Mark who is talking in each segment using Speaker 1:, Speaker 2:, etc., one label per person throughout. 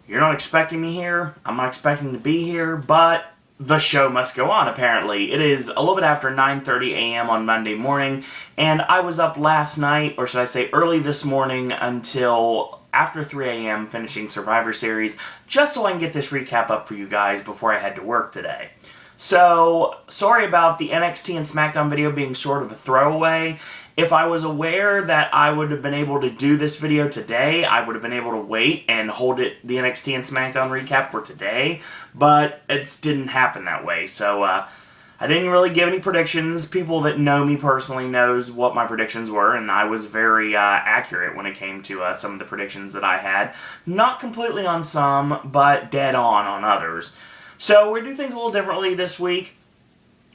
Speaker 1: You're not expecting me here. I'm not expecting to be here, but the show must go on, apparently. It is a little bit after 9:30 a.m. on Monday morning, and I was up last night, or should I say early this morning, until after 3 a.m. finishing Survivor Series, just so I can get this recap up for you guys before I head to work today. So, sorry about the NXT and SmackDown video being sort of a throwaway. If I was aware that I would have been able to do this video today, I would have been able to wait and hold the NXT and SmackDown recap for today, but it didn't happen that way. So, I didn't really give any predictions. People that know me personally knows what my predictions were, and I was very accurate when it came to some of the predictions that I had. Not completely on some, but dead on others. So, we're going to do things a little differently this week.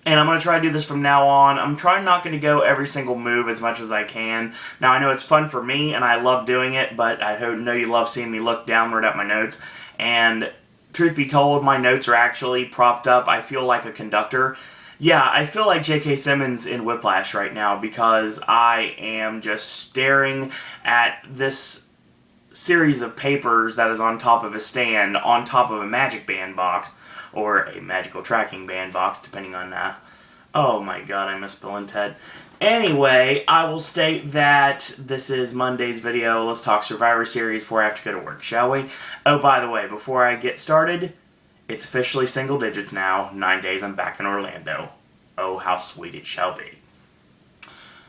Speaker 1: And I'm going to try to do this from now on. I'm trying not going to go every single move as much as I can. Now, I know it's fun for me, and I love doing it, but I know you love seeing me look downward at my notes. And truth be told, my notes are actually propped up. I feel like a conductor. Yeah, I feel like J.K. Simmons in Whiplash right now because I am just staring at this series of papers that is on top of a stand, on top of a Magic Band box. Or a magical tracking band box, depending on, oh my god, I miss Bill and Ted. Anyway, I will state that this is Monday's video. Let's talk Survivor Series before I have to go to work, shall we? Oh, by the way, before I get started, it's officially single digits now. 9 days, I'm back in Orlando. Oh, how sweet it shall be.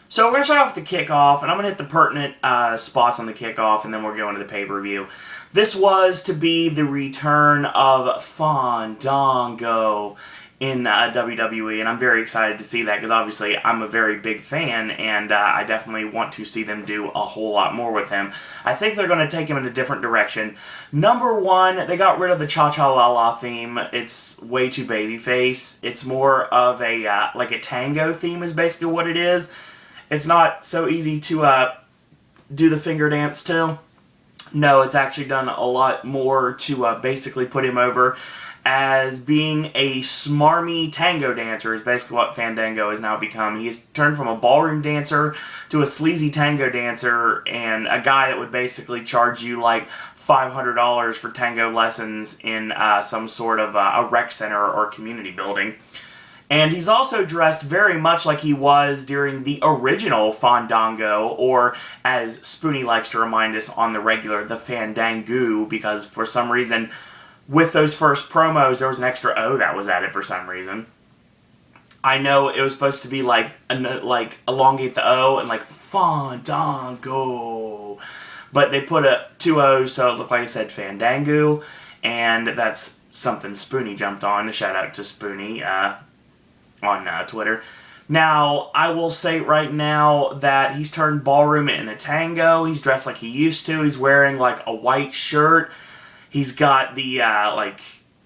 Speaker 1: So we're going to start off with the kickoff, and I'm going to hit the pertinent spots on the kickoff, and then we're going to the pay-per-view. This was to be the return of Fandango in WWE, and I'm very excited to see that, because obviously I'm a very big fan, and I definitely want to see them do a whole lot more with him. I think they're going to take him in a different direction. Number one, they got rid of the Cha-Cha-La-La theme. It's way too babyface. It's more of a, like a tango theme is basically what it is. It's not so easy to do the finger dance to. No, it's actually done a lot more to basically put him over as being a smarmy tango dancer is basically what Fandango has now become. He's turned from a ballroom dancer to a sleazy tango dancer and a guy that would basically charge you like $500 for tango lessons in some sort of a rec center or community building. And he's also dressed very much like he was during the original Fandango, or as Spoonie likes to remind us on the regular, the Fandango, because for some reason, with those first promos, there was an extra O that was added for some reason. I know it was supposed to be like elongate the O and like Fandango, but they put two O's so it looked like it said Fandango, and that's something Spoonie jumped on. Shout out to Spoonie. On Twitter. Now, I will say right now that he's turned ballroom into tango. He's dressed like he used to. He's wearing like a white shirt. He's got the,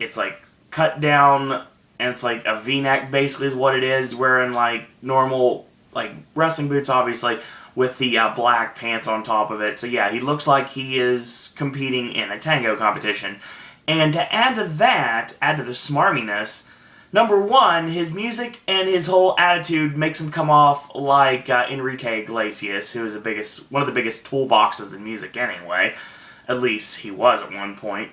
Speaker 1: it's like cut down and it's like a V-neck basically is what it is. He's wearing like normal, like wrestling boots obviously with the black pants on top of it. So yeah, he looks like he is competing in a tango competition. And to add to that, add to the smarminess, number one, his music and his whole attitude makes him come off like Enrique Iglesias, who is one of the biggest toolboxes in music anyway. At least he was at one point.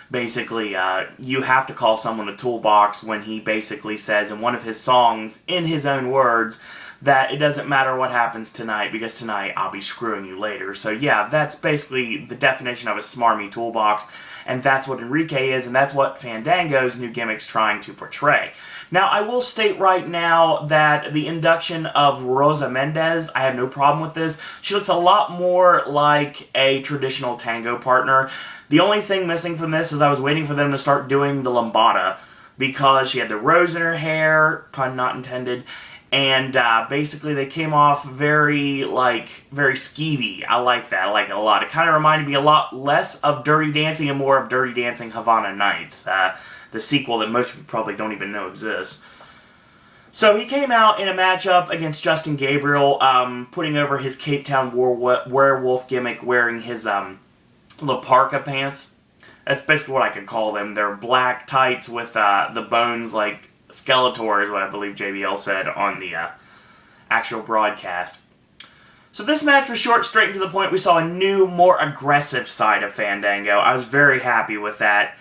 Speaker 1: Basically, you have to call someone a toolbox when he basically says in one of his songs, in his own words, that it doesn't matter what happens tonight, because tonight I'll be screwing you later. So yeah, that's basically the definition of a smarmy toolbox. And that's what Enrique is, and that's what Fandango's new gimmick's trying to portray. Now, I will state right now that the induction of Rosa Mendez, I have no problem with this. She looks a lot more like a traditional tango partner. The only thing missing from this is I was waiting for them to start doing the lambada, because she had the rose in her hair, pun not intended, and basically they came off very skeevy. I like that. I like it a lot. It kind of reminded me a lot less of Dirty Dancing and more of Dirty Dancing Havana Nights, the sequel that most people probably don't even know exists. So he came out in a matchup against Justin Gabriel, putting over his Cape Town werewolf gimmick, wearing his La Parka pants. That's basically what I could call them. They're black tights with the bones like Skeletor is what I believe JBL said on the actual broadcast. So this match was short, straight and to the point. We saw a new, more aggressive side of Fandango. I was very happy with that.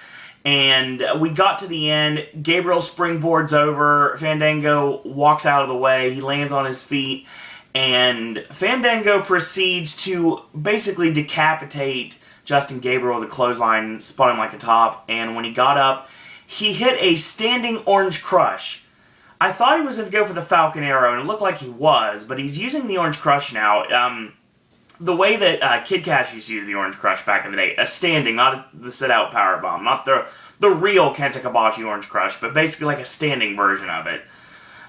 Speaker 1: And we got to the end. Gabriel springboards over. Fandango walks out of the way. He lands on his feet. And Fandango proceeds to basically decapitate Justin Gabriel with a clothesline, spun him like a top. And when he got up, he hit a standing orange crush. I thought he was going to go for the Falcon Arrow, and it looked like he was, but he's using the Orange Crush now. The way that Kid Cash used to use the Orange Crush back in the day, a standing, not the sit-out powerbomb, not the real Kenta Kobashi Orange Crush, but basically like a standing version of it.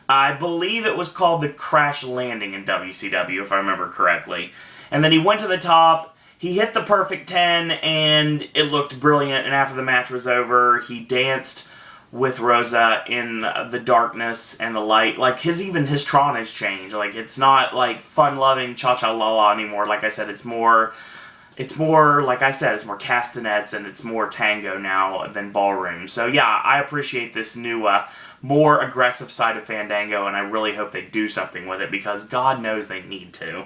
Speaker 1: I believe it was called the Crash Landing in WCW, if I remember correctly. And then he went to the top, he hit the perfect 10, and it looked brilliant, and after the match was over, he danced with Rosa in the darkness and the light. Like, even his Tron has changed. Like, it's not, like, fun-loving cha-cha-la-la anymore. Like I said, it's more, like I said, it's more castanets and it's more tango now than ballroom. So, yeah, I appreciate this new, more aggressive side of Fandango, and I really hope they do something with it, because God knows they need to.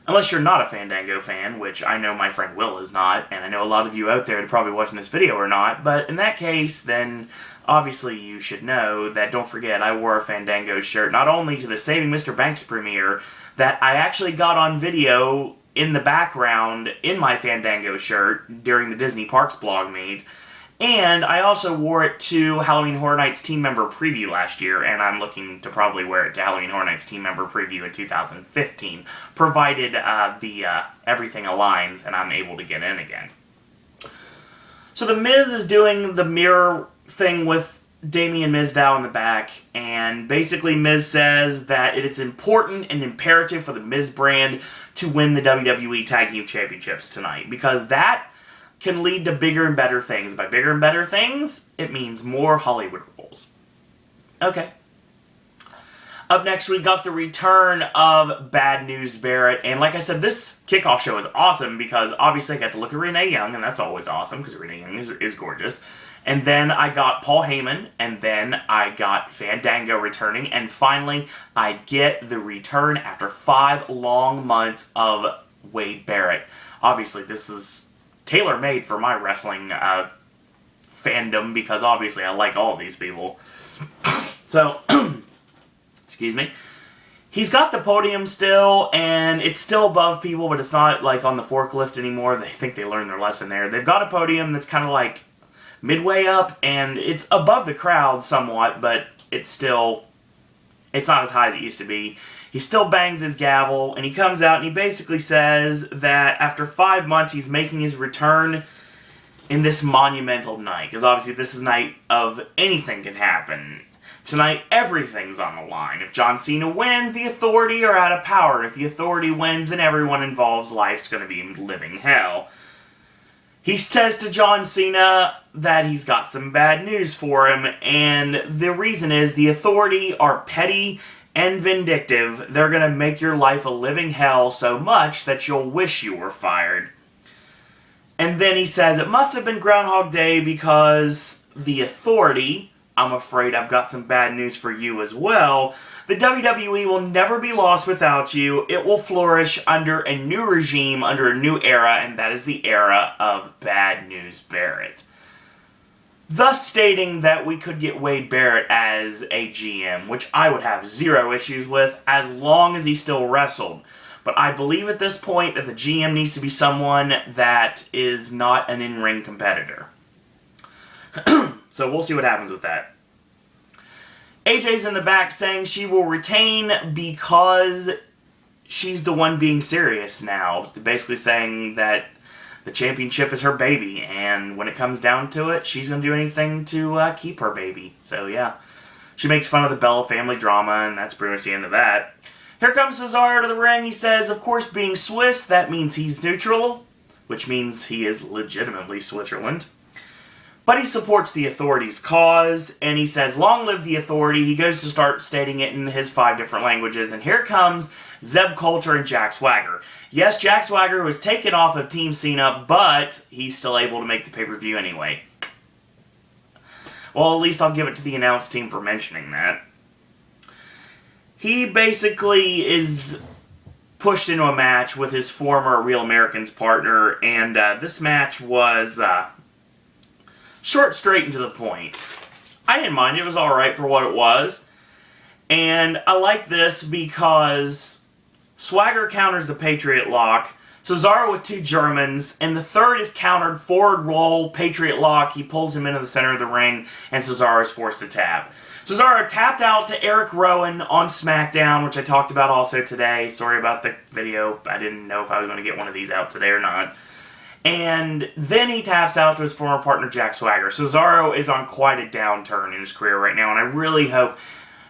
Speaker 1: Unless you're not a Fandango fan, which I know my friend Will is not, and I know a lot of you out there are probably watching this video are not, but in that case, then obviously you should know that, don't forget, I wore a Fandango shirt, not only to the Saving Mr. Banks premiere, that I actually got on video in the background in my Fandango shirt during the Disney Parks blog meet, and I also wore it to Halloween Horror Nights Team Member Preview last year, and I'm looking to probably wear it to Halloween Horror Nights Team Member Preview in 2015, provided everything aligns and I'm able to get in again. So the Miz is doing the mirror thing with Damien Mizdow in the back, and basically Miz says that it is important and imperative for the Miz brand to win the WWE Tag Team Championships tonight, because that can lead to bigger and better things. By bigger and better things, it means more Hollywood roles. Okay. Up next, we got the return of Bad News Barrett. And like I said, this kickoff show is awesome because obviously I got to look at Renee Young, and that's always awesome because Renee Young is gorgeous. And then I got Paul Heyman, and then I got Fandango returning, and finally I get the return after 5 long months of Wade Barrett. Obviously, this is tailor-made for my wrestling fandom, because obviously I like all of these people. So, excuse me. He's got the podium still, and it's still above people, but it's not like on the forklift anymore. They think they learned their lesson there. They've got a podium that's kind of like midway up, and it's above the crowd somewhat, but it's not as high as it used to be. He still bangs his gavel, and he comes out and he basically says that after 5 months he's making his return in this monumental night. Because obviously this is a night of anything can happen. Tonight everything's on the line. If John Cena wins, the Authority are out of power. And if the Authority wins, then everyone involved's life's going to be living hell. He says to John Cena that he's got some bad news for him, and the reason is the Authority are petty and vindictive. They're going to make your life a living hell so much that you'll wish you were fired. And then he says, it must have been Groundhog Day because the Authority, I'm afraid I've got some bad news for you as well. The WWE will never be lost without you. It will flourish under a new regime, under a new era, and that is the era of Bad News Barrett. Thus stating that we could get Wade Barrett as a GM, which I would have zero issues with as long as he still wrestled. But I believe at this point that the GM needs to be someone that is not an in-ring competitor. So we'll see what happens with that. AJ's in the back saying she will retain because she's the one being serious now. Basically saying that the championship is her baby, and when it comes down to it, she's going to do anything to keep her baby. So, yeah. She makes fun of the Bella family drama, and that's pretty much the end of that. Here comes Cesaro to the ring. He says, of course, being Swiss, that means he's neutral, which means he is legitimately Switzerland. But he supports the Authority's cause, and he says, long live the Authority. He goes to start stating it in his 5 different languages, and here comes Zeb Coulter and Jack Swagger. Yes, Jack Swagger was taken off of Team Cena, but he's still able to make the pay-per-view anyway. Well, at least I'll give it to the announce team for mentioning that. He basically is pushed into a match with his former Real Americans partner, and this match was short, straight, and to the point. I didn't mind it. It was alright for what it was. And I like this because Swagger counters the Patriot Lock, Cesaro with 2 Germans, and the third is countered, forward roll, Patriot Lock, he pulls him into the center of the ring, and Cesaro is forced to tap. Cesaro tapped out to Eric Rowan on SmackDown, which I talked about also today. Sorry about the video. I didn't know if I was going to get one of these out today or not. And then he taps out to his former partner, Jack Swagger. Cesaro is on quite a downturn in his career right now, and I really hope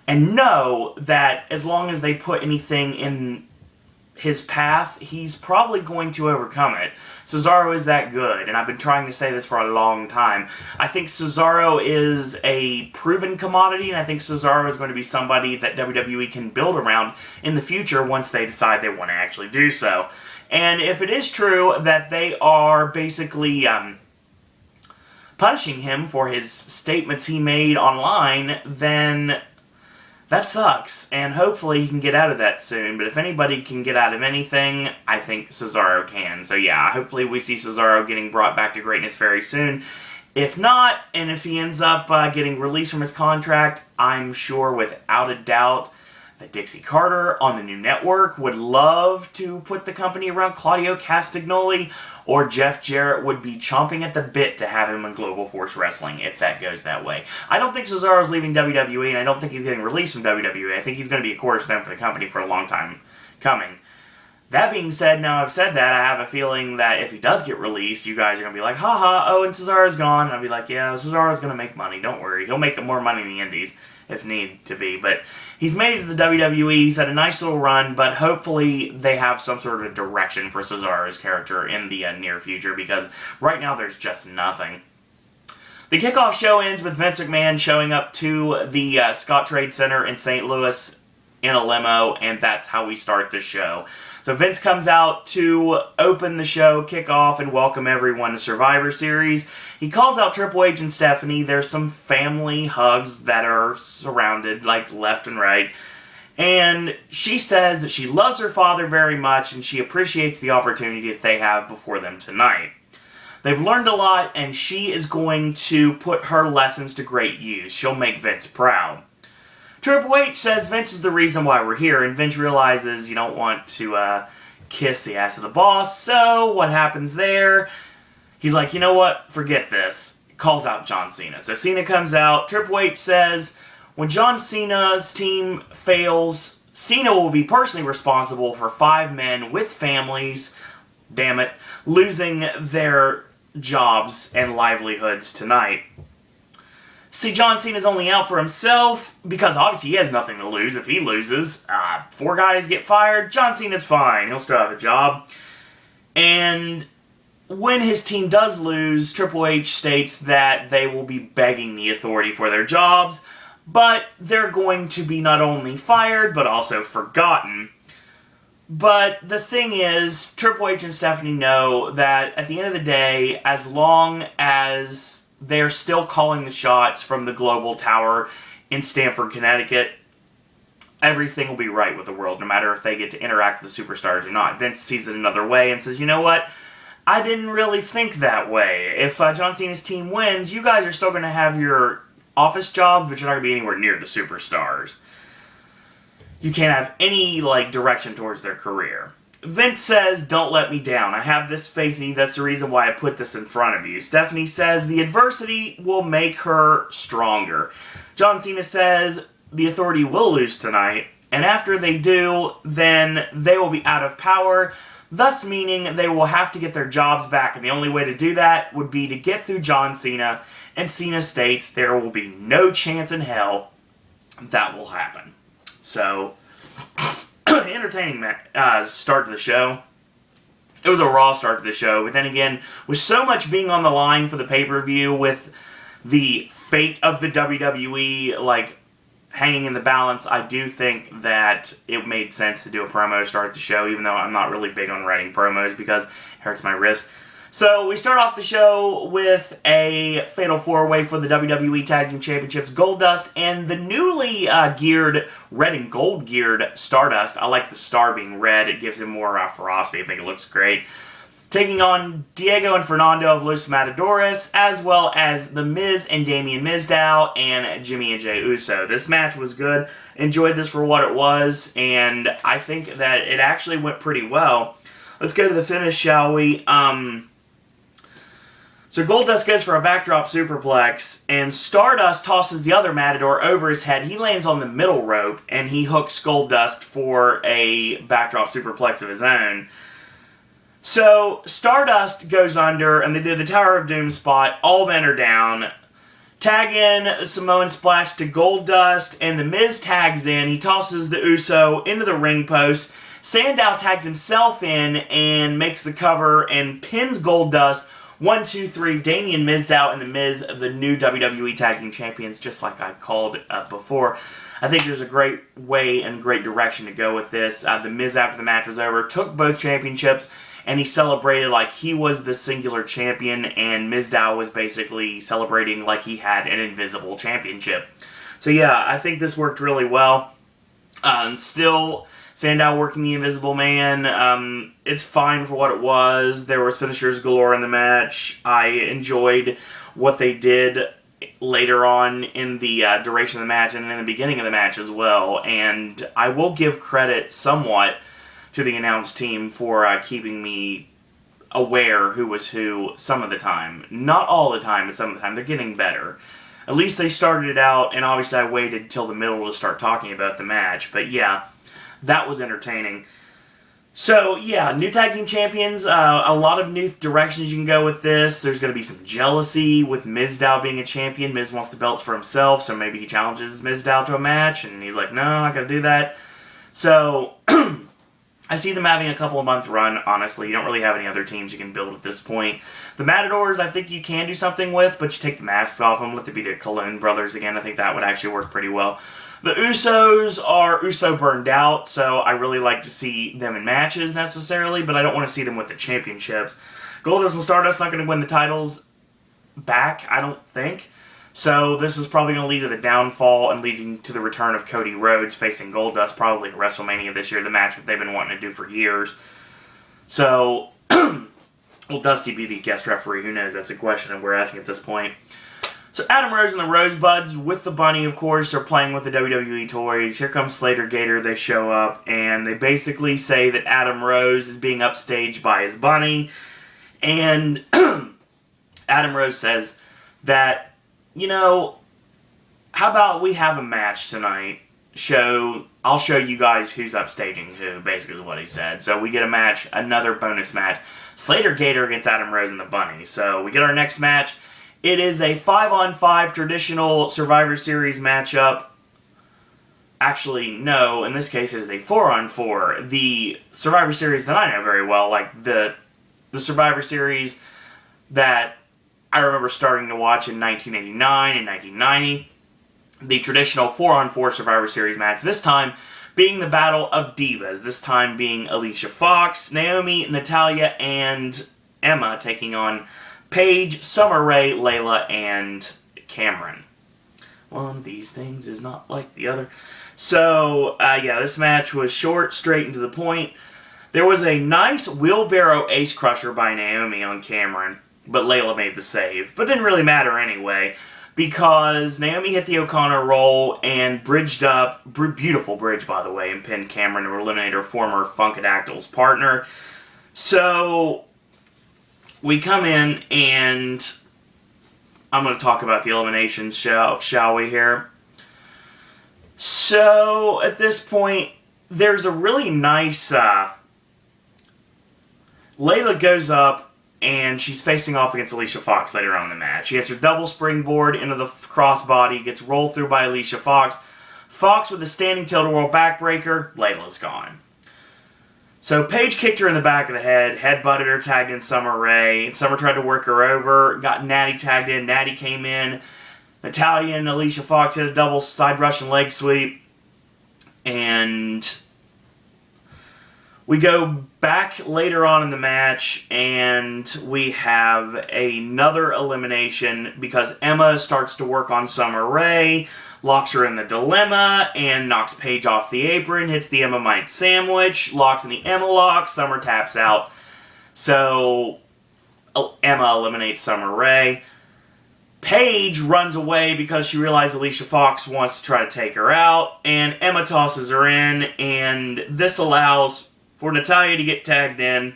Speaker 1: and know that as long as they put anything in his path, he's probably going to overcome it. Cesaro is that good, and I've been trying to say this for a long time. I think Cesaro is a proven commodity, and I think Cesaro is going to be somebody that WWE can build around in the future once they decide they want to actually do so. And if it is true that they are basically punishing him for his statements he made online, then that sucks, and hopefully he can get out of that soon. But if anybody can get out of anything, I think Cesaro can. So yeah, hopefully we see Cesaro getting brought back to greatness very soon. If not, and if he ends up getting released from his contract, I'm sure without a doubt that Dixie Carter on the new network would love to put the company around Claudio Castagnoli, or Jeff Jarrett would be chomping at the bit to have him in Global Force Wrestling if that goes that way. I don't think Cesaro's leaving WWE, and I don't think he's getting released from WWE. I think he's going to be a cornerstone for the company for a long time coming. That being said, now I've said that, I have a feeling that if he does get released, you guys are going to be like, haha, oh, and Cesaro's gone. And I'll be like, yeah, Cesaro's going to make money, don't worry. He'll make more money in the Indies if need to be. But he's made it to the WWE, he's had a nice little run, but hopefully they have some sort of direction for Cesaro's character in the near future, because right now there's just nothing. The Kickoff Show ends with Vince McMahon showing up to the Scott Trade Center in St. Louis in a limo, and that's how we start the show. So Vince comes out to open the show, kick off, and welcome everyone to Survivor Series. He calls out Triple H and Stephanie. There's some family hugs that are surrounded, like, left and right. And she says that she loves her father very much, and she appreciates the opportunity that they have before them tonight. They've learned a lot, and she is going to put her lessons to great use. She'll make Vince proud. Triple H says Vince is the reason why we're here, and Vince realizes you don't want to kiss the ass of the boss, so what happens there? He's like, you know what, forget this. Calls out John Cena. So Cena comes out. Triple H says when John Cena's team fails, Cena will be personally responsible for 5 men with families, damn it, losing their jobs and livelihoods tonight. See, John Cena's only out for himself, because obviously he has nothing to lose. If he loses, 4 guys get fired, John Cena's fine. He'll still have a job. And when his team does lose, Triple H states that they will be begging the authority for their jobs, but they're going to be not only fired, but also forgotten. But the thing is, Triple H and Stephanie know that at the end of the day, as long as they're still calling the shots from the Global Tower in Stamford, Connecticut, everything will be right with the world, no matter if they get to interact with the superstars or not. Vince sees it another way and says, you know what? I didn't really think that way. If John Cena's team wins, you guys are still going to have your office jobs, but you're not going to be anywhere near the superstars. You can't have any, direction towards their career. Vince says, don't let me down. I have this faith in you. That's the reason why I put this in front of you. Stephanie says, the adversity will make her stronger. John Cena says, the authority will lose tonight, and after they do, then they will be out of power, thus meaning they will have to get their jobs back, and the only way to do that would be to get through John Cena, and Cena states there will be no chance in hell that will happen. So, entertaining start to the show. It was a raw start to the show, but then again, with so much being on the line for the pay-per-view, with the fate of the WWE, hanging in the balance, I do think that it made sense to do a promo to start the show, even though I'm not really big on writing promos because it hurts my wrist. So we start off the show with a Fatal 4-Way for the WWE Tag Team Championships. Goldust and the newly geared, red and gold geared Stardust. I like the star being red. It gives him more ferocity. I think it looks great. Taking on Diego and Fernando of Los Matadores, as well as The Miz and Damien Mizdow and Jimmy and Jey Uso. This match was good. Enjoyed this for what it was, and I think that it actually went pretty well. Let's go to the finish, shall we? So Goldust goes for a backdrop superplex, and Stardust tosses the other Matador over his head. He lands on the middle rope, and he hooks Goldust for a backdrop superplex of his own. So Stardust goes under, and they do the Tower of Doom spot. All men are down. Tag in Samoan Splash to Goldust, and The Miz tags in. He tosses the Uso into the ring post. Sandow tags himself in and makes the cover and pins Goldust. 1, 2, 3, Damien Mizdow and The Miz, the new WWE Tag Team Champions, just like I called before. I think there's a great way and great direction to go with this. The Miz, after the match was over, took both championships, and he celebrated like he was the singular champion, and Mizdow was basically celebrating like he had an invisible championship. So yeah, I think this worked really well. Still, Sandow working the Invisible Man. It's fine for what it was. There was finishers galore in the match. I enjoyed what they did later on in the duration of the match and in the beginning of the match as well. And I will give credit somewhat to the announce team for keeping me aware who was who some of the time. Not all the time, but some of the time. They're getting better. At least they started it out, and obviously I waited till the middle to start talking about the match. But yeah, that was entertaining. So, yeah, new tag team champions, a lot of new directions you can go with this. There's going to be some jealousy with Mizdow being a champion. Miz wants the belts for himself, so maybe he challenges Mizdow to a match, and he's like, no, I'm not going to do that. So, I see them having a couple of month run, honestly. You don't really have any other teams you can build at this point. The Matadors, I think you can do something with, but you take the masks off them, let them be the Cologne brothers again. I think that would actually work pretty well. The Usos are Uso burned out, so I really like to see them in matches necessarily, but I don't want to see them with the championships. Goldust and Stardust not going to win the titles back, I don't think. So this is probably going to lead to the downfall and leading to the return of Cody Rhodes facing Goldust probably at WrestleMania this year, the match that they've been wanting to do for years. So, will Dusty be the guest referee? Who knows? That's a question that we're asking at this point. So Adam Rose and the Rosebuds, with the bunny, of course, are playing with the WWE toys. Here comes Slater Gator. They show up, and they basically say that Adam Rose is being upstaged by his bunny. And Adam Rose says that, you know, how about we have a match tonight? I'll show you guys who's upstaging who, basically is what he said. So we get a match, another bonus match. Slater Gator against Adam Rose and the bunny. So we get our next match. It is a 5-on-5 traditional Survivor Series matchup. Actually, no. In this case, it is a 4-on-4. The Survivor Series that I know very well, like the Survivor Series that I remember starting to watch in 1989 and 1990. The traditional 4-on-4 Survivor Series match. This time being the Battle of Divas. This time being Alicia Fox, Naomi, Natalya, and Emma taking on Paige, Summer Rae, Layla, and Cameron. One of these things is not like the other. So, yeah, this match was short, straight and to the point. There was a nice wheelbarrow ace crusher by Naomi on Cameron, but Layla made the save. But it didn't really matter anyway, because Naomi hit the O'Connor roll and bridged up, beautiful bridge by the way, and pinned Cameron to eliminate her former Funkadactyl's partner. So we come in, and I'm going to talk about the eliminations, shall we here? So, at this point, there's a really nice, Layla goes up, and she's facing off against Alicia Fox later on in the match. She hits her double springboard into the crossbody, gets rolled through by Alicia Fox. Fox with a standing tilt-a-whirl backbreaker, Layla's gone. So Paige kicked her in the back of the head, headbutted her, tagged in Summer Rae. And Summer tried to work her over, got Natty tagged in, Natty came in. Natalya and Alicia Fox hit a double side Russian leg sweep. And We go back later on in the match, and we have another elimination because Emma starts to work on Summer Rae, locks her in the dilemma, and knocks Paige off the apron, hits the Emma Mite sandwich, locks in the Emma lock, Summer taps out. So, Emma eliminates Summer Rae. Paige runs away because she realizes Alicia Fox wants to try to take her out, and Emma tosses her in, and this allows for Natalya to get tagged in.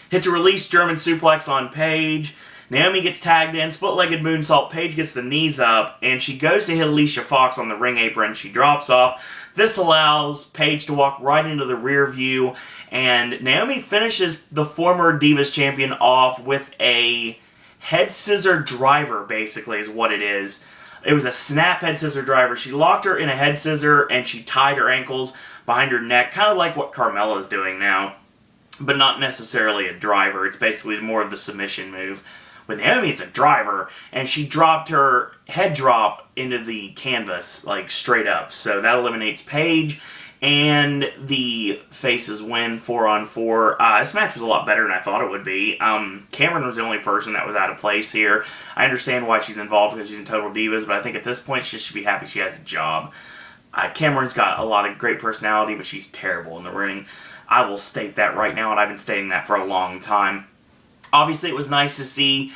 Speaker 1: Hits a release German suplex on Paige. Naomi gets tagged in, split-legged moonsault. Paige gets the knees up, and she goes to hit Alicia Fox on the ring apron. She drops off. This allows Paige to walk right into the rear view, and Naomi finishes the former Divas champion off with a head scissor driver, basically, is what it is. It was a snap head scissor driver. She locked her in a head scissor, and she tied her ankles behind her neck, kind of like what Carmella's doing now, but not necessarily a driver. It's basically more of the submission move. With Naomi, it's a driver, and she dropped her head drop into the canvas, like straight up. So that eliminates Paige, and the faces win 4-on-4. This match was a lot better than I thought it would be. Cameron was the only person that was out of place here. I understand why she's involved because she's in Total Divas, but I think at this point she should be happy she has a job. Cameron's got a lot of great personality, but she's terrible in the ring. I will state that right now, and I've been stating that for a long time. Obviously, it was nice to see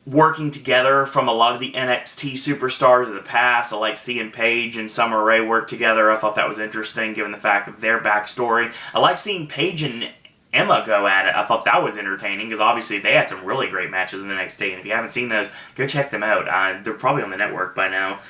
Speaker 1: working together from a lot of the NXT superstars of the past. I like seeing Paige and Summer Rae work together. I thought that was interesting, given the fact of their backstory. I like seeing Paige and Emma go at it. I thought that was entertaining, because obviously they had some really great matches in NXT, and if you haven't seen those, go check them out. They're probably on the network by now.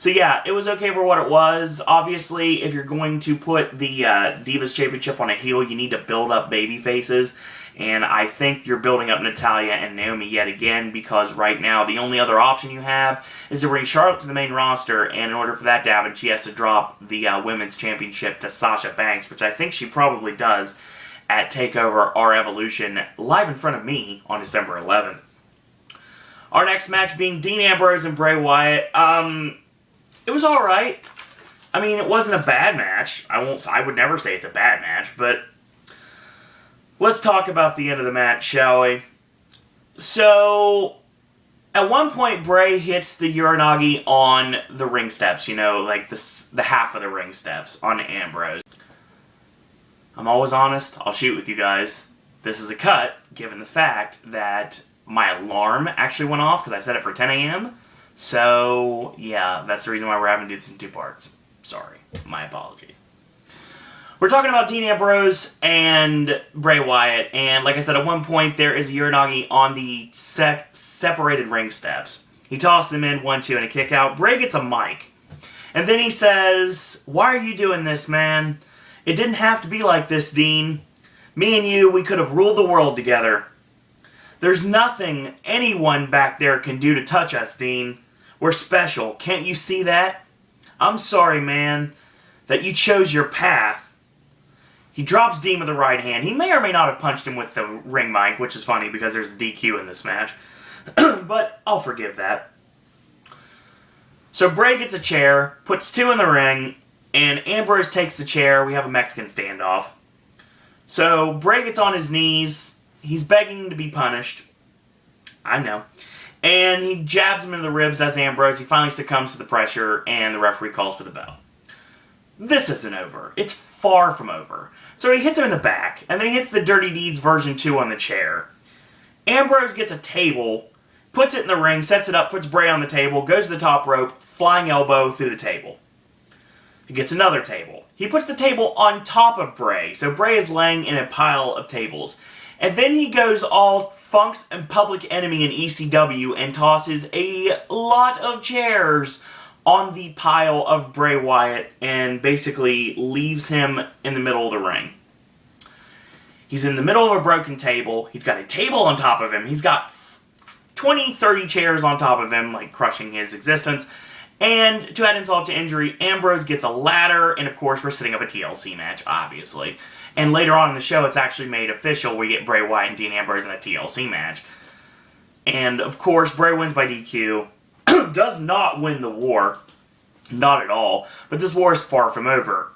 Speaker 1: So yeah, it was okay for what it was. Obviously, if you're going to put the Divas Championship on a heel, you need to build up baby faces. And I think you're building up Natalya and Naomi yet again, because right now the only other option you have is to bring Charlotte to the main roster, and in order for that to happen, she has to drop the Women's Championship to Sasha Banks, which I think she probably does at TakeOver Our Evolution, live in front of me on December 11th. Our next match being Dean Ambrose and Bray Wyatt. It was alright. I mean, it wasn't a bad match. I would never say it's a bad match, but let's talk about the end of the match, shall we? So, at one point, Bray hits the Uranagi on the ring steps, like the half of the ring steps on Ambrose. I'm always honest. I'll shoot with you guys. This is a cut, given the fact that my alarm actually went off because I set it for 10 a.m., So, yeah, that's the reason why we're having to do this in two parts. Sorry. My apology. We're talking about Dean Ambrose and Bray Wyatt, and like I said, at one point there is Uranagi on the separated ring steps. He tosses him in, 1-2, and a kick out. Bray gets a mic. And then he says, "Why are you doing this, man? It didn't have to be like this, Dean. Me and you, we could have ruled the world together. There's nothing anyone back there can do to touch us, Dean. We're special. Can't you see that? I'm sorry, man, that you chose your path." He drops Dean with the right hand. He may or may not have punched him with the ring mic, which is funny because there's DQ in this match. But I'll forgive that. So Bray gets a chair, puts two in the ring, and Ambrose takes the chair. We have a Mexican standoff. So Bray gets on his knees. He's begging to be punished. I know. And he jabs him in the ribs, does Ambrose. He finally succumbs to the pressure, and the referee calls for the bell. This isn't over. It's far from over. So he hits him in the back, and then he hits the Dirty Deeds version 2 on the chair. Ambrose gets a table, puts it in the ring, sets it up, puts Bray on the table, goes to the top rope, flying elbow through the table. He gets another table. He puts the table on top of Bray, so Bray is laying in a pile of tables. And then he goes all Funk's and Public Enemy in ECW and tosses a lot of chairs on the pile of Bray Wyatt and basically leaves him in the middle of the ring. He's in the middle of a broken table. He's got a table on top of him. He's got 20, 30 chairs on top of him, like crushing his existence. And to add insult to injury, Ambrose gets a ladder, and of course we're setting up a TLC match, obviously. And later on in the show, it's actually made official. We get Bray Wyatt and Dean Ambrose in a TLC match. And, of course, Bray wins by DQ. Does not win the war. Not at all. But this war is far from over.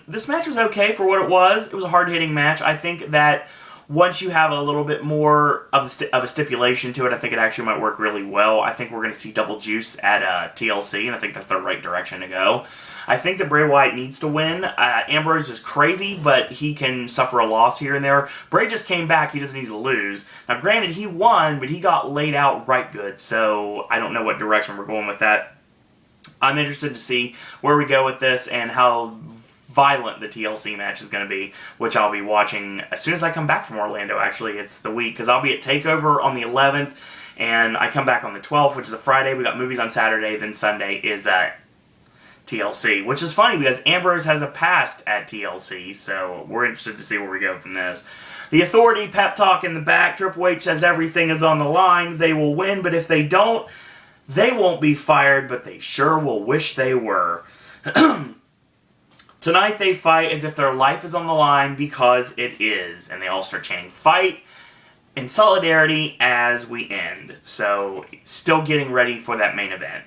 Speaker 1: This match was okay for what it was. It was a hard-hitting match. I think that once you have a little bit more of a stipulation to it, I think it actually might work really well. I think we're going to see double juice at TLC, and I think that's the right direction to go. I think that Bray Wyatt needs to win. Ambrose is crazy, but he can suffer a loss here and there. Bray just came back. He doesn't need to lose. Now, granted, he won, but he got laid out right good, so I don't know what direction we're going with that. I'm interested to see where we go with this and how violent the TLC match is going to be, which I'll be watching as soon as I come back from Orlando. Actually, it's the week, because I'll be at TakeOver on the 11th, and I come back on the 12th, which is a Friday. We got movies on Saturday, then Sunday is TLC, which is funny because Ambrose has a past at TLC, so we're interested to see where we go from this. The Authority pep talk in the back. Triple H says everything is on the line. They will win, but if they don't, they won't be fired, but they sure will wish they were. Tonight they fight as if their life is on the line, because it is. And they all start chanting fight in solidarity as we end. So, still getting ready for that main event.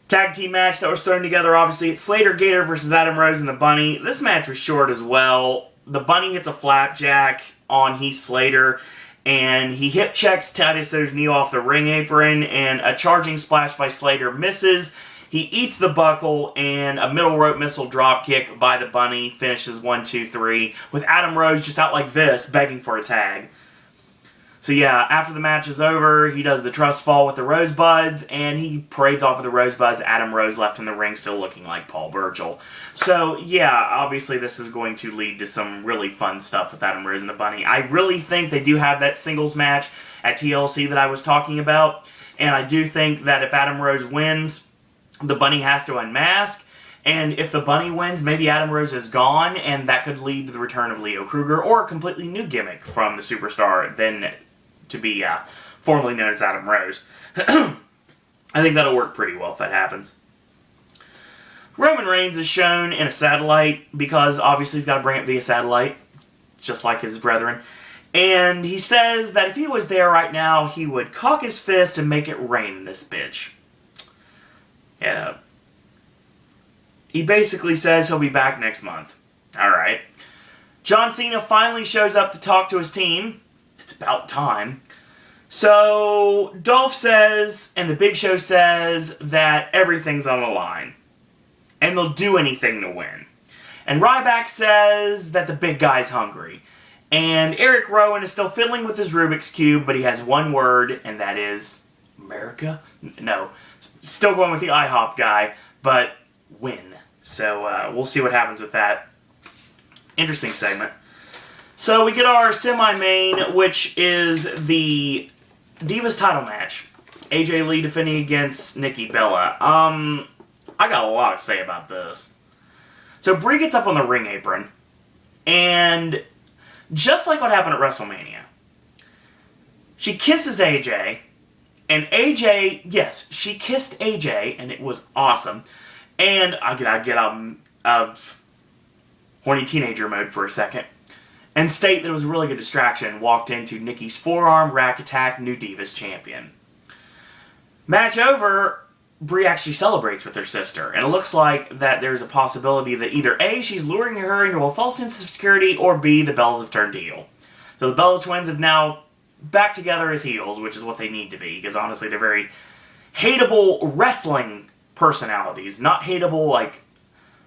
Speaker 1: Tag team match that was thrown together, obviously. It's Slater Gator versus Adam Rose and the Bunny. This match was short as well. The Bunny hits a flapjack on Heath Slater, and he hip checks Titus's knee off the ring apron, and a charging splash by Slater misses. He eats the buckle, and a middle rope missile drop kick by the Bunny finishes 1, 2, 3, with Adam Rose just out like this, begging for a tag. So yeah, after the match is over, he does the trust fall with the Rosebuds, and he parades off with the Rosebuds. Adam Rose left in the ring still looking like Paul Burchill. So yeah, obviously this is going to lead to some really fun stuff with Adam Rose and the Bunny. I really think they do have that singles match at TLC that I was talking about, and I do think that if Adam Rose wins, the Bunny has to unmask. And if the Bunny wins, maybe Adam Rose is gone, and that could lead to the return of Leo Kruger, or a completely new gimmick from the superstar, then to be formerly known as Adam Rose. I think that'll work pretty well if that happens. Roman Reigns is shown in a satellite, because obviously he's got to bring it via satellite, just like his brethren. And he says that if he was there right now, he would cock his fist and make it rain in this bitch. Yeah. He basically says he'll be back next month. Alright. John Cena finally shows up to talk to his team. It's about time. So, Dolph says, and the Big Show says, that everything's on the line. And they'll do anything to win. And Ryback says that the big guy's hungry. And Eric Rowan is still fiddling with his Rubik's Cube, but he has one word, and that is America? No. Still going with the IHOP guy, but win. So, we'll see what happens with that. Interesting segment. So we get our semi-main, which is the Divas title match. AJ Lee defending against Nikki Bella. I got a lot to say about this. So Brie gets up on the ring apron, and just like what happened at WrestleMania, she kisses AJ, and AJ, yes, she kissed AJ, and it was awesome. And I get out of horny teenager mode for a second, and state that it was a really good distraction, walked into Nikki's forearm rack attack, new Divas champion. Match over, Brie actually celebrates with her sister, and it looks like that there's a possibility that either A, she's luring her into a false sense of security, or B, the Bellas have turned heel. So the Bella twins have now back together as heels, which is what they need to be, because honestly they're very hateable wrestling personalities, not hateable, like,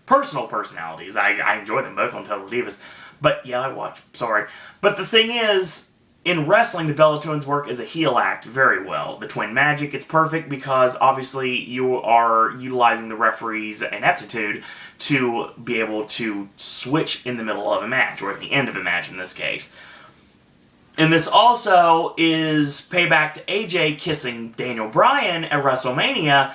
Speaker 1: personal personalities. I enjoy them both on Total Divas. But, yeah, I watch. Sorry. But the thing is, in wrestling, the Bella Twins work as a heel act very well. The Twin Magic, it's perfect because, obviously, you are utilizing the referee's ineptitude to be able to switch in the middle of a match, or at the end of a match in this case. And this also is payback to AJ kissing Daniel Bryan at WrestleMania,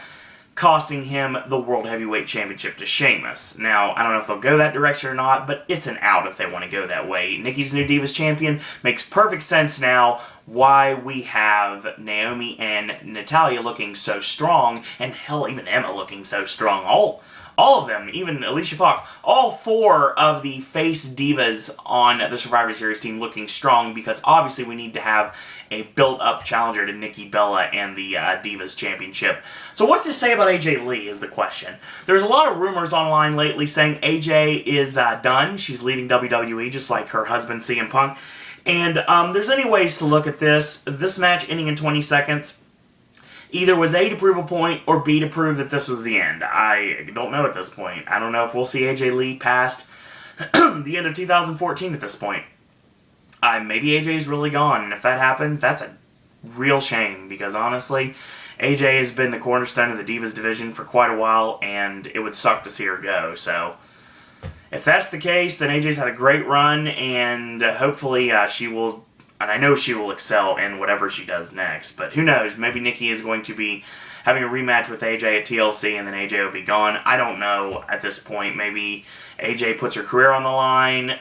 Speaker 1: costing him the World Heavyweight Championship to Sheamus. Now, I don't know if they'll go that direction or not, but it's an out if they want to go that way. Nikki's new Divas champion. Makes perfect sense now why we have Naomi and Natalya looking so strong, and hell, even Emma looking so strong. All of them, even Alicia Fox, all four of the face divas on the Survivor Series team looking strong, because obviously we need to have a built-up challenger to Nikki Bella and the Divas Championship. So what's to say about AJ Lee is the question. There's a lot of rumors online lately saying AJ is done. She's leaving WWE just like her husband CM Punk. And there's any ways to look at this. This match ending in 20 seconds either was A, to prove a point, or B, to prove that this was the end. I don't know at this point. I don't know if we'll see AJ Lee past the end of 2014 at this point. Maybe AJ's really gone, and if that happens, that's a real shame, because honestly, AJ has been the cornerstone of the Divas division for quite a while, and it would suck to see her go, so if that's the case, then AJ's had a great run, and hopefully she will, and I know she will excel in whatever she does next, but who knows, maybe Nikki is going to be having a rematch with AJ at TLC, and then AJ will be gone. I don't know at this point. Maybe AJ puts her career on the line.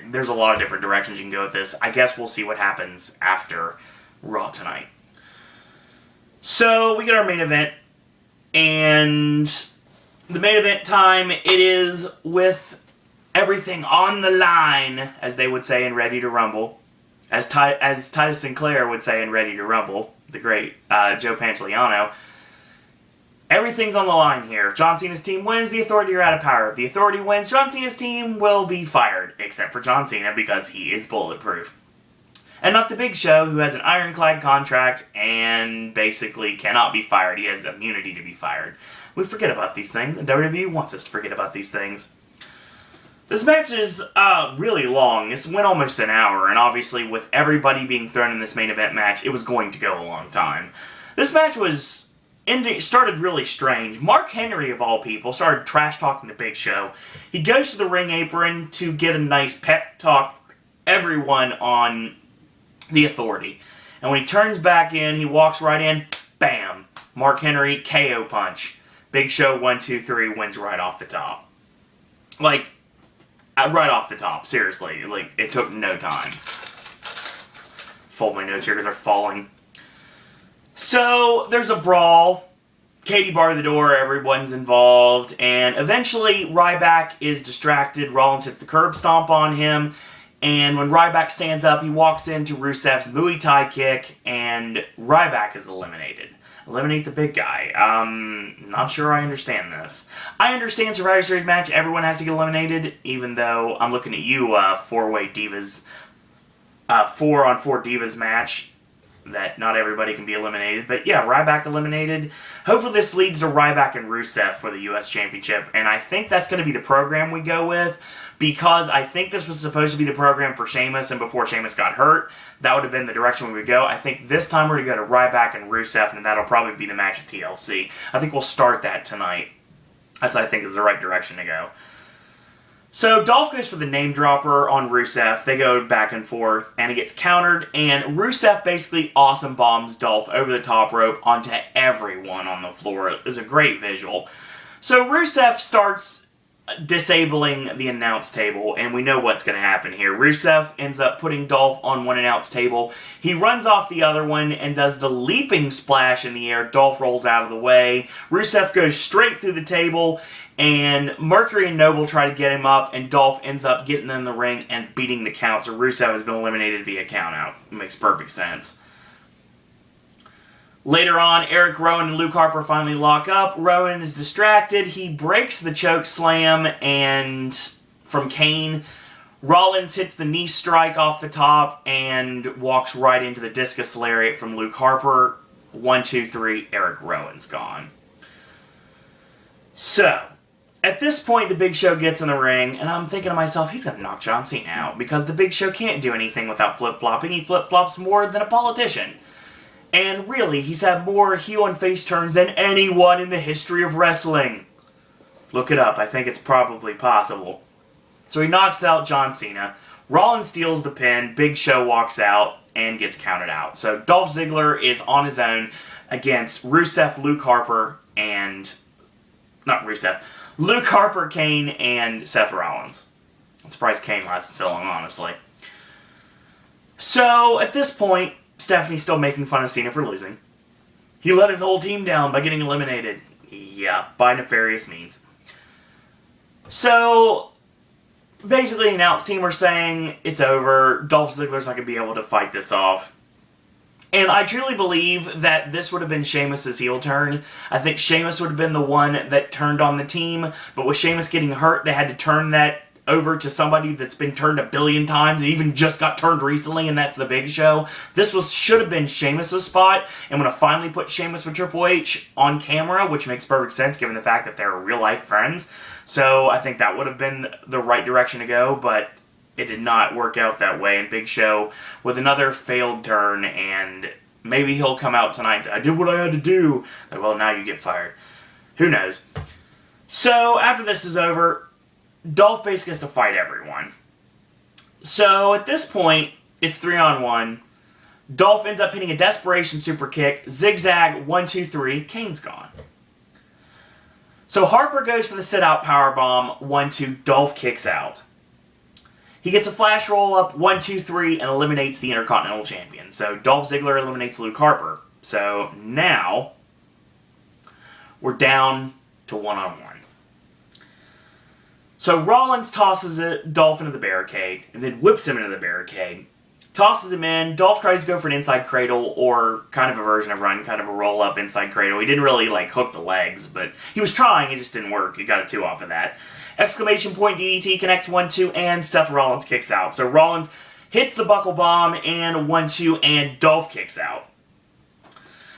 Speaker 1: There's a lot of different directions you can go with this. I guess we'll see what happens after Raw tonight. So, we get our main event, and the main event time, it is with everything on the line, as they would say in Ready to Rumble. As Titus Sinclair would say in Ready to Rumble, the great Joe Pantoliano. Everything's on the line here. If John Cena's team wins, the Authority are out of power. If the Authority wins, John Cena's team will be fired. Except for John Cena, because he is bulletproof. And not the Big Show, who has an ironclad contract and basically cannot be fired. He has immunity to be fired. We forget about these things, and WWE wants us to forget about these things. This match is really long. It went almost an hour, and obviously with everybody being thrown in this main event match, it was going to go a long time. This match started really strange. Mark Henry, of all people, started trash-talking the Big Show. He goes to the ring apron to get a nice pep talk for everyone on the Authority. And when he turns back in, he walks right in, bam! Mark Henry, KO punch. Big Show 1, 2, 3 wins right off the top. Right off the top, seriously. It took no time. Fold my notes here because they're falling. So, there's a brawl. Katie barred the door, everyone's involved, and eventually Ryback is distracted. Rollins hits the curb stomp on him, and when Ryback stands up, he walks into Rusev's Muay Thai kick, and Ryback is eliminated. Eliminate the big guy. Not sure I understand this. I understand Survivor Series match, everyone has to get eliminated, even though I'm looking at you, four-way Divas, 4-on-4 Divas match, that not everybody can be eliminated. But yeah, Ryback eliminated. Hopefully this leads to Ryback and Rusev for the U.S. Championship, and I think that's going to be the program we go with, because I think this was supposed to be the program for Sheamus, and before Sheamus got hurt, that would have been the direction we would go. I think this time we're going to go to Ryback and Rusev, and that'll probably be the match at TLC. I think we'll start that tonight. That's, I think, is the right direction to go. So, Dolph goes for the name dropper on Rusev. They go back and forth, and it gets countered, and Rusev basically awesome bombs Dolph over the top rope onto everyone on the floor. It was a great visual. So, Rusev starts disabling the announce table, and we know what's going to happen here. Rusev ends up putting Dolph on one announce table. He runs off the other one and does the leaping splash in the air. Dolph rolls out of the way. Rusev goes straight through the table, and Mercury and Noble try to get him up, and Dolph ends up getting in the ring and beating the count, so Rusev has been eliminated via countout. It makes perfect sense. Later on, Eric Rowan and Luke Harper finally lock up. Rowan is distracted. He breaks the choke slam and from Kane. Rollins hits the knee strike off the top and walks right into the discus lariat from Luke Harper. 1, 2, 3, Eric Rowan's gone. So, at this point, the Big Show gets in the ring, and I'm thinking to myself, he's going to knock John Cena out, because the Big Show can't do anything without flip-flopping. He flip-flops more than a politician. And really, he's had more heel and face turns than anyone in the history of wrestling. Look it up. I think it's probably possible. So he knocks out John Cena. Rollins steals the pin. Big Show walks out and gets counted out. So Dolph Ziggler is on his own against Rusev, Luke Harper, and... Not Rusev. Luke Harper, Kane, and Seth Rollins. I'm surprised Kane lasted so long, honestly. So, at this point, Stephanie's still making fun of Cena for losing. He let his whole team down by getting eliminated. Yeah, by nefarious means. So, basically the announce team are saying it's over. Dolph Ziggler's not going to be able to fight this off. And I truly believe that this would have been Sheamus' heel turn. I think Sheamus would have been the one that turned on the team, but with Sheamus getting hurt, they had to turn that over to somebody that's been turned a billion times and even just got turned recently, and that's the Big Show. This should have been Sheamus' spot, and when I finally put Sheamus with Triple H on camera, which makes perfect sense given the fact that they're real-life friends, so I think that would have been the right direction to go, but it did not work out that way, and Big Show with another failed turn, and maybe he'll come out tonight and say, I did what I had to do. Like, well, now you get fired. Who knows? So, after this is over, Dolph basically has to fight everyone. So, at this point, it's 3-on-1. Dolph ends up hitting a desperation super kick, zigzag, 1, 2, 3, Kane's gone. So, Harper goes for the sit-out powerbomb, 1, 2, Dolph kicks out. He gets a flash roll-up, 1, 2, 3, and eliminates the Intercontinental Champion. So Dolph Ziggler eliminates Luke Harper. So now, we're down to 1-on-1. So Rollins tosses Dolph into the barricade, and then whips him into the barricade. Tosses him in. Dolph tries to go for an inside cradle, or kind of a version of run, kind of a roll-up inside cradle. He didn't really, hook the legs, but he was trying, it just didn't work. He got a 2 off of that. Exclamation point DDT connects 1, 2, and Seth Rollins kicks out. So Rollins hits the buckle bomb, and 1, 2, and Dolph kicks out.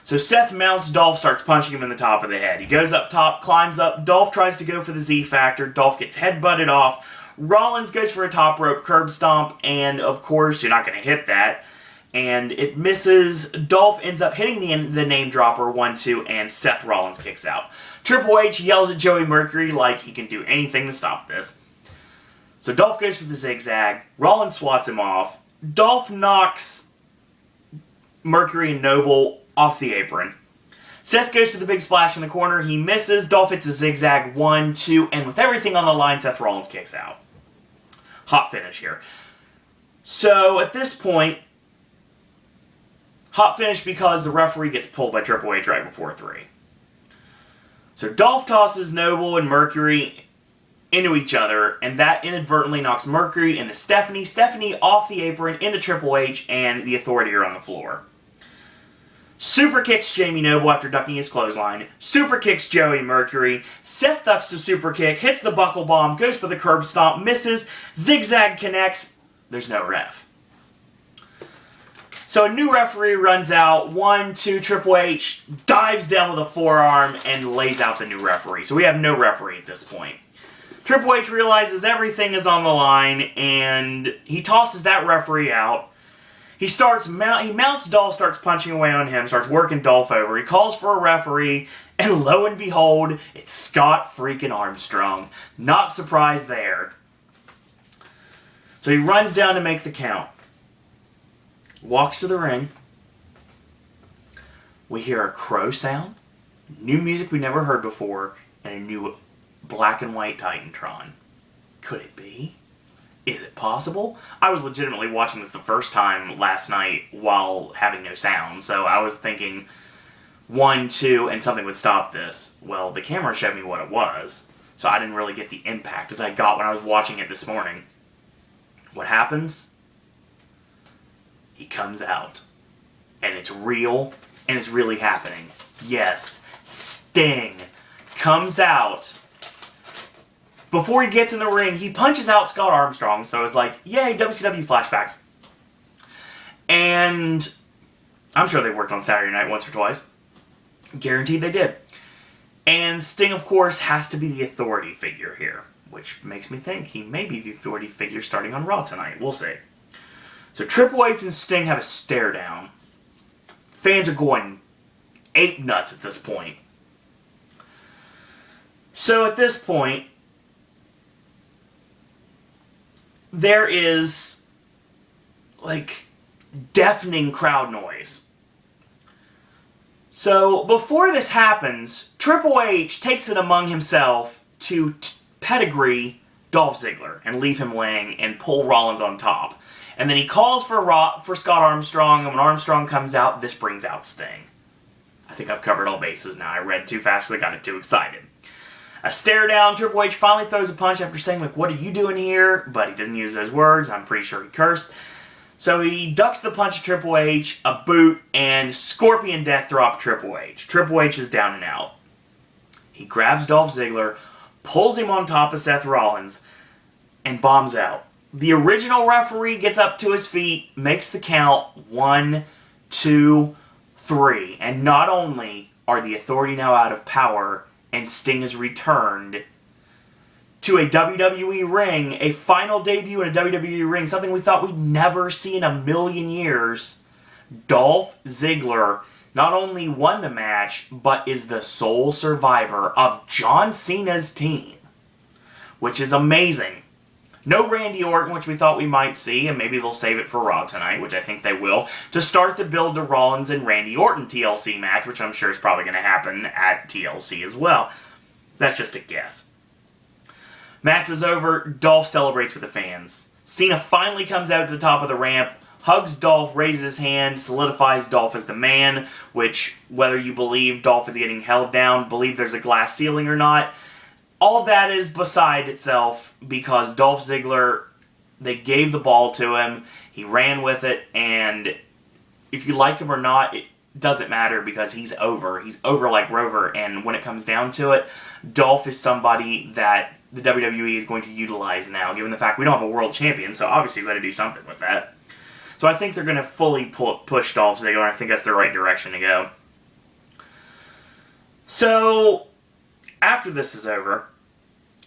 Speaker 1: So Seth mounts Dolph, starts punching him in the top of the head. He goes up top, climbs up. Dolph tries to go for the Z Factor. Dolph gets headbutted off. Rollins goes for a top rope curb stomp, and of course, you're not going to hit that. And it misses. Dolph ends up hitting the name dropper, 1, 2, and Seth Rollins kicks out. Triple H yells at Joey Mercury like he can do anything to stop this. So Dolph goes for the zigzag. Rollins swats him off. Dolph knocks Mercury and Noble off the apron. Seth goes for the big splash in the corner. He misses. Dolph hits a zigzag, 1, 2, and with everything on the line, Seth Rollins kicks out. Hot finish here. So at this point, hot finish because the referee gets pulled by Triple H right before 3. So Dolph tosses Noble and Mercury into each other, and that inadvertently knocks Mercury into Stephanie. Stephanie off the apron into Triple H, and the Authority are on the floor. Super kicks Jamie Noble after ducking his clothesline. Super kicks Joey Mercury. Seth ducks the super kick, hits the buckle bomb, goes for the curb stomp, misses, zigzag connects. There's no ref. So a new referee runs out, 1, 2, Triple H dives down with a forearm and lays out the new referee. So we have no referee at this point. Triple H realizes everything is on the line, and he tosses that referee out. He mounts Dolph, starts punching away on him, starts working Dolph over. He calls for a referee, and lo and behold, it's Scott freaking Armstrong. Not surprised there. So he runs down to make the count. Walks to the ring. We hear a crow sound, new music we never heard before, and a new black and white Titantron. Could it be? Is it possible? I was legitimately watching this the first time last night while having no sound, so I was thinking 1, 2, and something would stop this. Well, the camera showed me what it was, so I didn't really get the impact as I got when I was watching it this morning. What happens? He comes out, and it's real, and it's really happening. Yes, Sting comes out. Before he gets in the ring, he punches out Scott Armstrong, so it's like, yay, WCW flashbacks. And I'm sure they worked on Saturday night once or twice. Guaranteed they did. And Sting, of course, has to be the authority figure here, which makes me think he may be the authority figure starting on Raw tonight. We'll see. So Triple H and Sting have a stare down. Fans are going ape nuts at this point. So at this point, there is, deafening crowd noise. So before this happens, Triple H takes it among himself to pedigree Dolph Ziggler and leave him laying and pull Rollins on top. And then he calls for Scott Armstrong, and when Armstrong comes out, this brings out Sting. I think I've covered all bases now. I read too fast because I got too excited. A stare down, Triple H finally throws a punch after saying, what are you doing here? But he didn't use those words. I'm pretty sure he cursed. So he ducks the punch of Triple H, a boot, and Scorpion Death Drop Triple H. Triple H is down and out. He grabs Dolph Ziggler, pulls him on top of Seth Rollins, and bombs out. The original referee gets up to his feet, makes the count 1, 2, 3. And not only are the Authority now out of power, and Sting is returned to a WWE ring, a final debut in a WWE ring, something we thought we'd never see in a million years. Dolph Ziggler not only won the match, but is the sole survivor of John Cena's team, which is amazing. No Randy Orton, which we thought we might see, and maybe they'll save it for Raw tonight, which I think they will, to start the build to Rollins and Randy Orton TLC match, which I'm sure is probably going to happen at TLC as well. That's just a guess. Match was over. Dolph celebrates with the fans. Cena finally comes out to the top of the ramp, hugs Dolph, raises his hand, solidifies Dolph as the man, which, whether you believe Dolph is getting held down, believe there's a glass ceiling or not, all that is beside itself, because Dolph Ziggler, they gave the ball to him, he ran with it, and if you like him or not, it doesn't matter, because he's over. He's over like Rover, and when it comes down to it, Dolph is somebody that the WWE is going to utilize now, given the fact we don't have a world champion, so obviously we've got to do something with that. So I think they're going to fully push Dolph Ziggler, and I think that's the right direction to go. So, after this is over,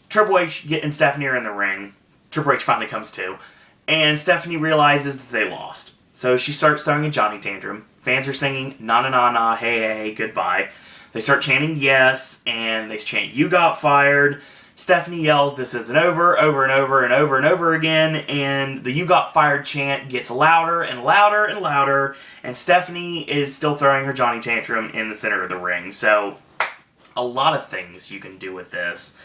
Speaker 1: Triple H and Stephanie are in the ring. Triple H finally comes to, and Stephanie realizes that they lost. So she starts throwing a Johnny tantrum. Fans are singing, na na na na, hey hey, goodbye. They start chanting yes, and they chant, you got fired. Stephanie yells, this isn't over, over and over and over and over again, and the you got fired chant gets louder and louder and louder, and Stephanie is still throwing her Johnny tantrum in the center of the ring. So, a lot of things you can do with this.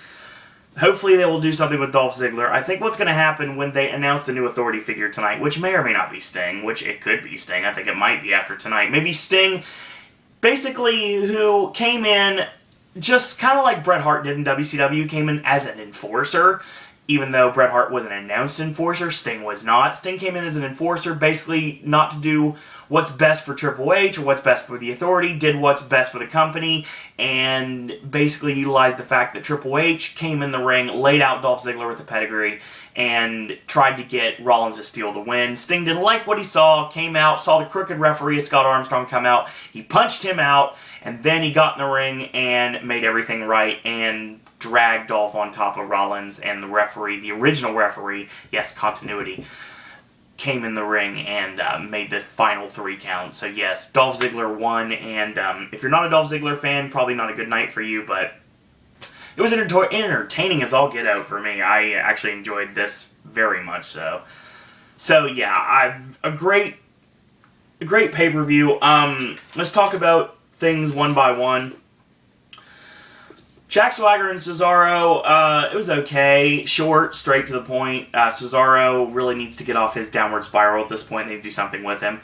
Speaker 1: Hopefully they will do something with Dolph Ziggler. I think what's going to happen when they announce the new Authority figure tonight, which may or may not be Sting, which it could be Sting, I think it might be after tonight. Maybe Sting, basically, who came in just kind of like Bret Hart did in WCW, came in as an enforcer. Even though Bret Hart was an announced enforcer, Sting was not. Sting came in as an enforcer, basically not to do what's best for Triple H or what's best for the Authority, did what's best for the company, and basically utilized the fact that Triple H came in the ring, laid out Dolph Ziggler with the pedigree, and tried to get Rollins to steal the win. Sting didn't like what he saw, came out, saw the crooked referee Scott Armstrong come out, he punched him out, and then he got in the ring and made everything right, and dragged Dolph on top of Rollins, and the referee, the original referee, yes, continuity, came in the ring and made the final 3 count. So yes, Dolph Ziggler won, and if you're not a Dolph Ziggler fan, probably not a good night for you, but it was entertaining as all get out for me. I actually enjoyed this very much so. So yeah, a great pay-per-view. Let's talk about things one by one. Jack Swagger and Cesaro, it was okay. Short, straight to the point. Cesaro really needs to get off his downward spiral at this point. They need to do something with him.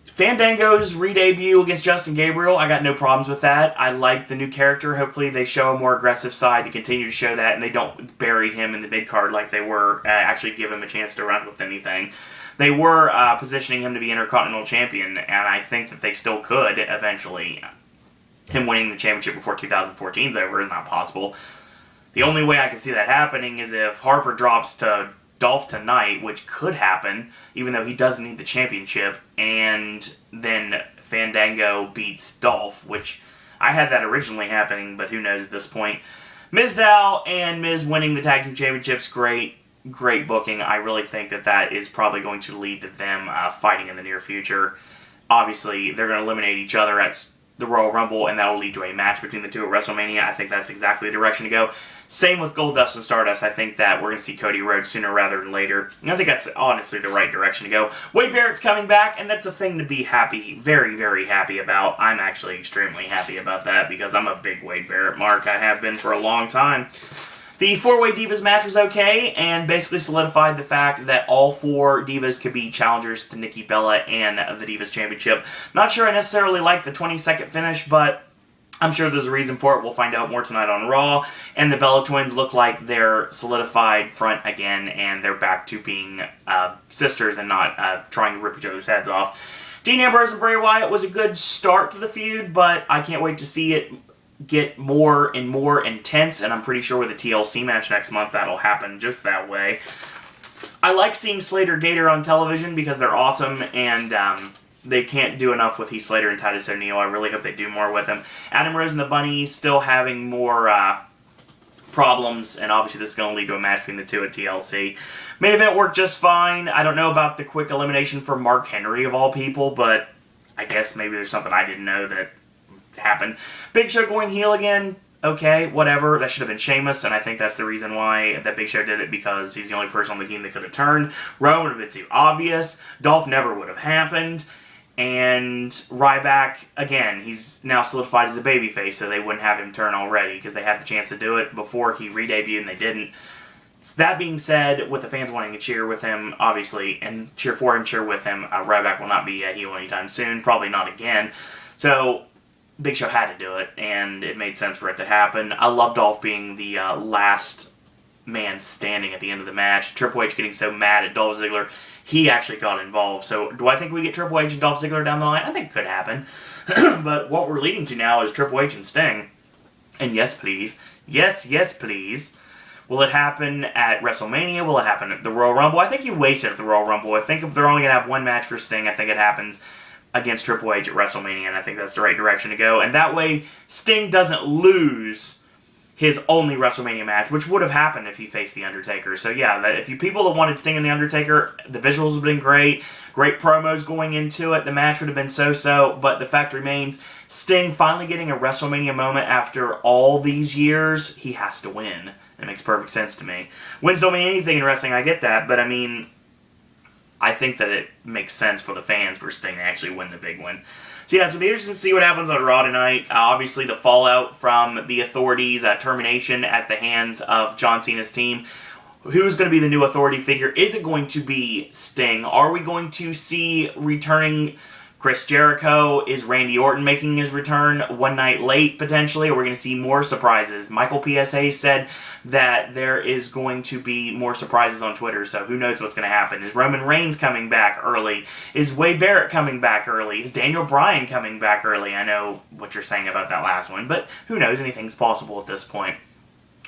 Speaker 1: Fandango's re-debut against Justin Gabriel, I got no problems with that. I like the new character. Hopefully they show a more aggressive side to continue to show that, and they don't bury him in the mid-card like they were, actually give him a chance to run with anything. They were positioning him to be Intercontinental Champion, and I think that they still could eventually. Him winning the championship before 2014 is over is not possible. The only way I can see that happening is if Harper drops to Dolph tonight, which could happen, even though he doesn't need the championship, and then Fandango beats Dolph, which I had that originally happening, but who knows at this point. Mizdow and Miz winning the Tag Team Championships, great booking. I really think that is probably going to lead to them fighting in the near future. Obviously, they're going to eliminate each other at the Royal Rumble, and that will lead to a match between the two at WrestleMania. I think that's exactly the direction to go. Same with Goldust and Stardust. I think that we're going to see Cody Rhodes sooner rather than later. And I think that's honestly the right direction to go. Wade Barrett's coming back, and that's a thing to be very, very happy about. I'm actually extremely happy about that because I'm a big Wade Barrett mark. I have been for a long time. The 4-Way Divas match was okay, and basically solidified the fact that all 4 Divas could be challengers to Nikki Bella and the Divas Championship. Not sure I necessarily like the 20-second finish, but I'm sure there's a reason for it. We'll find out more tonight on Raw. And the Bella Twins look like they're solidified front again, and they're back to being sisters and not trying to rip each other's heads off. Dean Ambrose and Bray Wyatt was a good start to the feud, but I can't wait to see it get more and more intense, and I'm pretty sure with the TLC match next month that'll happen just that way. I like seeing Slater Gator on television because they're awesome, and they can't do enough with Heath Slater and Titus O'Neil. I really hope they do more with him. Adam Rose and the Bunny still having more problems, and obviously this is going to lead to a match between the two at TLC. Main event worked just fine. I don't know about the quick elimination for Mark Henry of all people, but I guess maybe there's something I didn't know that happened. Big Show going heel again. Okay, whatever. That should have been Sheamus, and I think that's the reason why that Big Show did it, because he's the only person on the team that could have turned. Rowan would have been too obvious. Dolph never would have happened. And Ryback, again, he's now solidified as a babyface, so they wouldn't have him turn already, because they had the chance to do it before he re-debuted, and they didn't. So that being said, with the fans wanting to cheer with him, obviously, and cheer for him, cheer with him, Ryback will not be a heel anytime soon, probably not again. So Big Show had to do it, and it made sense for it to happen. I love Dolph being the last man standing at the end of the match. Triple H getting so mad at Dolph Ziggler, he actually got involved. So do I think we get Triple H and Dolph Ziggler down the line? I think it could happen. But what we're leading to now is Triple H and Sting. And yes, please. Yes, please. Will it happen at WrestleMania? Will it happen at the Royal Rumble? I think you waste it at the Royal Rumble. I think if they're only going to have one match for Sting, I think it happens against Triple H at WrestleMania, and I think that's the right direction to go. And that way, Sting doesn't lose his only WrestleMania match, which would have happened if he faced The Undertaker. So yeah, if you people that wanted Sting and The Undertaker, the visuals have been great promos going into it, the match would have been so-so, but the fact remains, Sting finally getting a WrestleMania moment after all these years, he has to win. It makes perfect sense to me. Wins don't mean anything in wrestling, I get that, but I mean, I think that it makes sense for the fans for Sting to actually win the big one. So yeah, it's going to be interesting to see what happens on Raw tonight. Obviously, the fallout from the Authority's termination at the hands of John Cena's team. Who's going to be the new Authority figure? Is it going to be Sting? Are we going to see returning Chris Jericho? Is Randy Orton making his return one night late, potentially? Or we're going to see more surprises? Michael PSA said that there is going to be more surprises on Twitter, so who knows what's going to happen. Is Roman Reigns coming back early? Is Wade Barrett coming back early? Is Daniel Bryan coming back early? I know what you're saying about that last one, but who knows? Anything's possible at this point.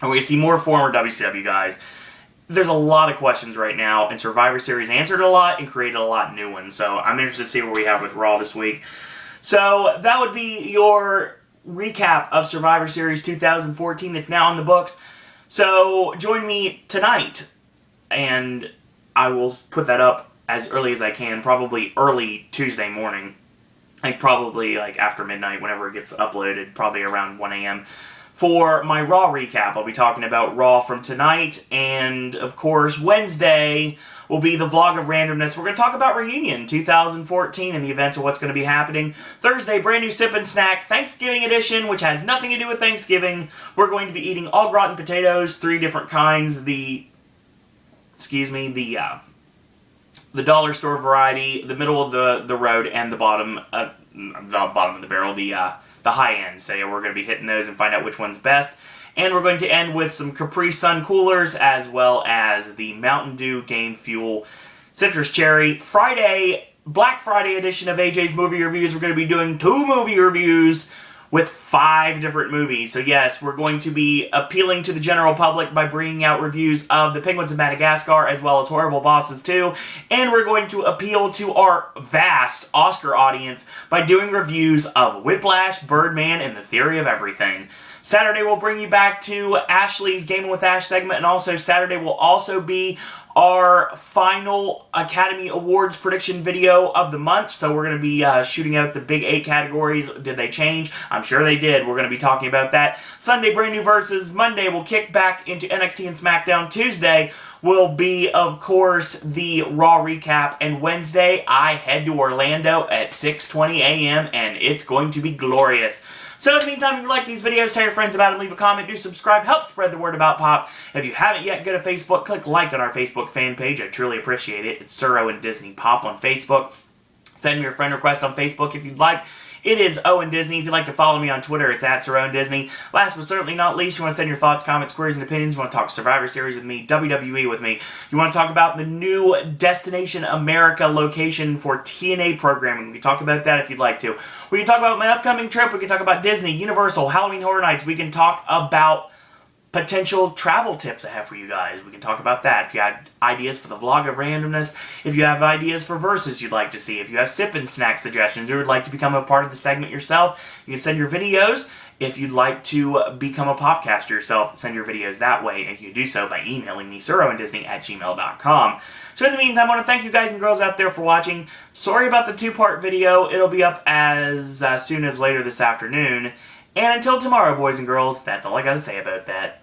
Speaker 1: Are we going to see more former WCW guys? There's a lot of questions right now, and Survivor Series answered a lot and created a lot of new ones, so I'm interested to see what we have with Raw this week. So that would be your recap of Survivor Series 2014. It's now in the books. So join me tonight, and I will put that up as early as I can, probably early Tuesday morning. Like probably like after midnight, whenever it gets uploaded, probably around 1 a.m. For my Raw recap. I'll be talking about Raw from tonight, and of course Wednesday will be the vlog of randomness. We're going to talk about Reunion 2014 and the events of what's going to be happening. Thursday, brand new Sip and Snack Thanksgiving edition, which has nothing to do with Thanksgiving. We're going to be eating au gratin potatoes, 3 different kinds. The dollar store variety, the middle of the road, and the bottom of the barrel, the high end. So yeah, we're going to be hitting those and find out which one's best. And we're going to end with some Capri Sun coolers, as well as the Mountain Dew Game Fuel Citrus Cherry. Friday, Black Friday edition of AJ's Movie Reviews. We're going to be doing 2 movie reviews with 5 different movies. So yes, we're going to be appealing to the general public by bringing out reviews of The Penguins of Madagascar, as well as Horrible Bosses 2. And we're going to appeal to our vast Oscar audience by doing reviews of Whiplash, Birdman, and The Theory of Everything. Saturday we'll bring you back to Ashley's Gaming with Ash segment, and also Saturday will also be our final Academy Awards prediction video of the month. So we're going to be shooting out the big 8 categories. Did they change? I'm sure they did. We're going to be talking about that. Sunday, brand new versus. Monday, we'll kick back into NXT and SmackDown. Tuesday will be, of course, the Raw recap. And Wednesday, I head to Orlando at 6:20 a.m. and it's going to be glorious. So in the meantime, if you like these videos, tell your friends about them, leave a comment, do subscribe, help spread the word about Pop. If you haven't yet, go to Facebook, click like on our Facebook fan page. I truly appreciate it. It's Suro and Disney Pop on Facebook. Send me your friend request on Facebook if you'd like. It is Owen Disney. If you'd like to follow me on Twitter, it's at SirOwenDisney. Last but certainly not least, you want to send your thoughts, comments, queries, and opinions. You want to talk Survivor Series with me, WWE with me. You want to talk about the new Destination America location for TNA programming. We can talk about that if you'd like to. We can talk about my upcoming trip. We can talk about Disney, Universal, Halloween Horror Nights. We can talk about potential travel tips I have for you guys. We can talk about that. If you had ideas for the vlog of randomness, if you have ideas for verses you'd like to see, if you have sip and snack suggestions or would like to become a part of the segment yourself, you can send your videos. If you'd like to become a popcaster yourself, send your videos that way, and you can do so by emailing me, SirOwenDisney@gmail.com. So in the meantime, I want to thank you guys and girls out there for watching. Sorry about the two-part video. It'll be up as soon as later this afternoon. And until tomorrow, boys and girls, that's all I gotta say about that.